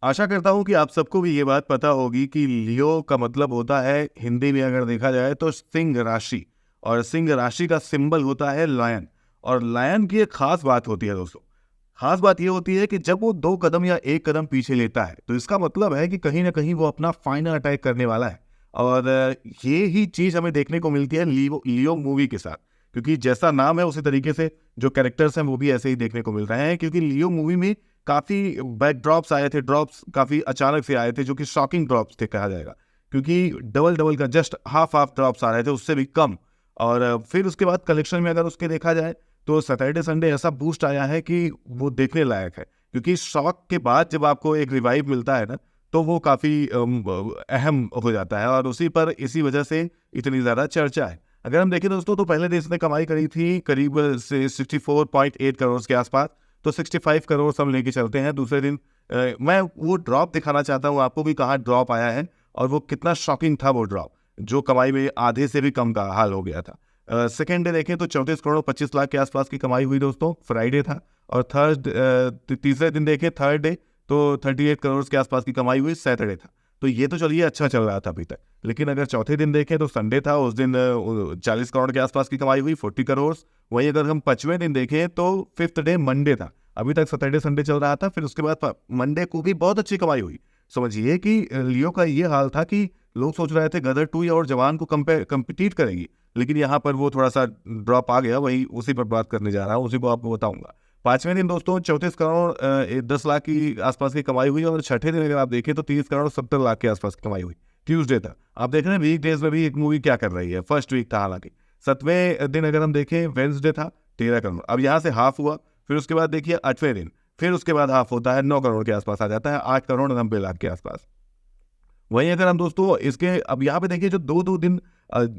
आशा करता हूँ कि आप सबको भी ये बात पता होगी कि लियो का मतलब होता है हिंदी में अगर देखा जाए तो सिंह राशि। और सिंह राशि का सिंबल होता है लायन। और लायन की एक खास बात होती है दोस्तों। खास बात ये होती है कि जब वो 2 कदम या 1 कदम पीछे लेता है तो इसका मतलब है कि कहीं ना कहीं वो अपना फाइनल अटैक करने वाला है। और ये ही चीज हमें देखने को मिलती है लियो लियो मूवी के साथ। क्योंकि जैसा नाम है उसी तरीके से जो कैरेक्टर्स हैं वो भी ऐसे ही देखने को मिल रहे हैं। क्योंकि लियो मूवी में काफी बैकड्रॉप्स आए थे, ड्रॉप्स काफी अचानक से आए थे जो कि शॉकिंग ड्रॉप्स थे कहा जाएगा। क्योंकि डबल डबल का जस्ट हाफ हाफ ड्रॉप्स आ रहे थे, उससे भी कम। और फिर उसके बाद कलेक्शन में अगर उसके देखा जाए तो सैटरडे संडे ऐसा बूस्ट आया है कि वो देखने लायक है। क्योंकि शॉक के बाद जब आपको एक रिवाइव मिलता है ना, तो वो काफी अहम हो जाता है और उसी पर इसी वजह से इतनी ज्यादा चर्चा है। अगर हम देखें दोस्तों तो पहले दिन इसने कमाई करी थी करीब से 64.8 करोड़ के आसपास। तो 65 करोड़ हम लेके चलते हैं दूसरे दिन। मैं वो ड्रॉप दिखाना चाहता हूँ आपको भी कहाँ ड्रॉप आया है और वो कितना शॉकिंग था वो ड्रॉप, जो कमाई में आधे से भी कम का हाल हो गया था। सेकेंड डे देखें तो 34 करोड़ 25 लाख के आसपास की कमाई हुई दोस्तों, फ्राइडे था। और तीसरे दिन देखें थर्ड डे तो 38 करोड़ के आसपास की कमाई हुई, सैटरडे था। तो ये तो चलिए अच्छा चल रहा था अभी तक। लेकिन अगर चौथे दिन देखें तो संडे था, उस दिन 40 करोड़ के आसपास की कमाई हुई, 40 करोड़। वहीं अगर हम 5वें दिन देखें तो फिफ्थ डे मंडे था। अभी तक सैटरडे संडे चल रहा था, फिर उसके बाद मंडे को भी बहुत अच्छी कमाई हुई। समझिए कि लियो का ये हाल था कि लोग सोच रहे थे गदर 2 और जवान को कंपीट करेगी। लेकिन यहाँ पर वो थोड़ा सा ड्रॉप आ गया, वही उसी पर बात करने जा रहा हूँ, उसी को आपको बताऊंगा। 5वें दिन दोस्तों 34 करोड़ 10 लाख की आसपास की कमाई हुई। और छठे दिन अगर आप देखें तो 30 करोड़ 70 लाख के आसपास की कमाई हुई। ट्यूसडे था। आप देख रहे हैं वीक डेज में भी एक मूवी क्या कर रही है, फर्स्ट वीक था हालांकि। 7वें दिन अगर हम देखें वेंसडे था, 13 करोड़। अब यहाँ से हाफ हुआ। फिर उसके बाद देखिए 8वें दिन, फिर उसके बाद हाफ होता है, 9 करोड़ के आसपास आ जाता है, 8 करोड़ 90 लाख के आसपास। वहीं अगर हम दोस्तों इसके अब यहाँ पे देखिए जो दो दो दिन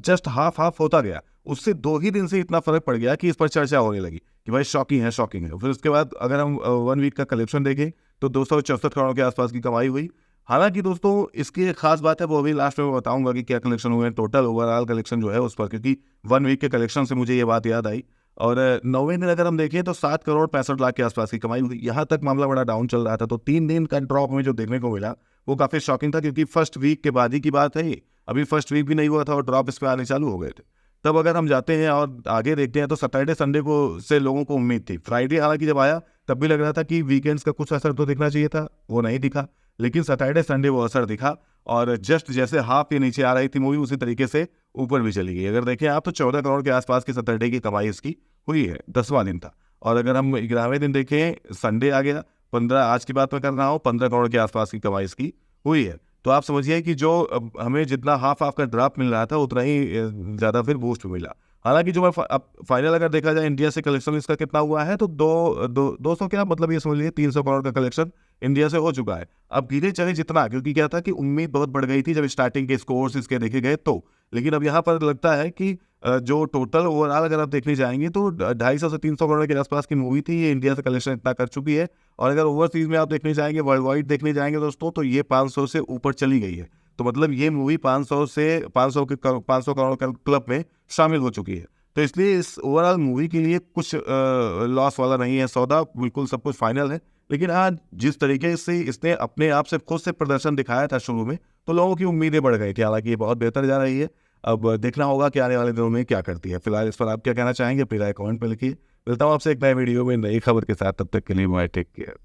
जस्ट हाफ हाफ होता गया, उससे 2 ही दिन से इतना फर्क पड़ गया कि इस पर चर्चा होने लगी कि भाई शॉकिंग है, शॉकिंग है। फिर उसके बाद अगर हम 1 वीक का कलेक्शन देखें तो 264 करोड़ के आसपास की कमाई हुई। हालांकि दोस्तों इसकी एक खास बात है, वो अभी लास्ट में बताऊंगा कि क्या कलेक्शन हुए हैं, टोटल ओवरऑल कलेक्शन जो है उस पर। क्योंकि 1 वीक के कलेक्शन से मुझे ये बात याद आई। और 9वें दिन अगर हम देखें तो 7 करोड़ 65 लाख के आसपास की कमाई हुई। यहाँ तक मामला बड़ा डाउन चल रहा था, तो 3 दिन का ड्रॉप में जो देखने को मिला वो काफी शॉकिंग था। क्योंकि फर्स्ट वीक के बाद ही की बात है ये, अभी फर्स्ट वीक भी नहीं हुआ था और ड्रॉप इस पे आने चालू हो गए थे। तब अगर हम जाते हैं और आगे देखते हैं तो सैटरडे संडे को से लोगों को उम्मीद थी। फ्राइडे हालांकि जब आया तब भी लग रहा था कि वीकेंड्स का कुछ असर तो दिखना चाहिए था, वो नहीं दिखा। लेकिन सैटरडे संडे वो असर दिखा। और जस्ट जैसे हाफ ये नीचे आ रही थी मूवी, उसी तरीके से ऊपर भी चली गई। अगर देखें आप तो 14 करोड़ के आसपास की सैटरडे की कमाई इसकी हुई है, 10वां दिन था। और अगर हम 11वें दिन देखें, संडे आ गया, 15, आज की बात मैं कर रहा हूँ, 15 करोड़ के आसपास की कमाई इसकी हुई है। तो आप समझिए कि जो हमें जितना हाफ हाफ का ड्रॉप मिल रहा था उतना ही ज़्यादा फिर बूस्ट मिला। हालांकि जो मैं अब फाइनल अगर देखा जाए इंडिया से कलेक्शन इसका कितना हुआ है तो 200 क्या मतलब ये समझ लीजिए 300 करोड़ का कलेक्शन इंडिया से हो चुका है। अब गिरे चले जितना, क्योंकि क्या था कि उम्मीद बहुत बढ़ गई थी जब स्टार्टिंग के स्कोर्स इसके देखे गए तो। लेकिन अब यहाँ पर लगता है कि जो टोटल ओवरऑल अगर आप देखने जाएंगे तो 250 से 300 करोड़ के आसपास की मूवी थी, ये इंडिया से कलेक्शन इतना कर चुकी है। और अगर ओवरसीज में आप देखने जाएंगे, वर्ल्ड वाइड देखने जाएंगे दोस्तों, तो ये 500 से ऊपर चली गई है। तो मतलब ये मूवी 500 करोड़ का क्लब में शामिल हो चुकी है। तो इसलिए इस ओवरऑल मूवी के लिए कुछ लॉस वाला नहीं है सौदा, बिल्कुल सब कुछ फाइनल है। लेकिन आज जिस तरीके से इसने अपने आप से खुद से प्रदर्शन दिखाया था शुरू में, तो लोगों की उम्मीदें बढ़ गई थी। हालांकि ये बहुत बेहतर जा रही है। अब देखना होगा कि आने वाले दिनों में क्या करती है। फिलहाल इस पर आप क्या कहना चाहेंगे, अपनी राय कमेंट में लिखिए। मिलता हूँ आपसे एक नए वीडियो में नई खबर के साथ, तब तक के लिए बाय, टेक केयर।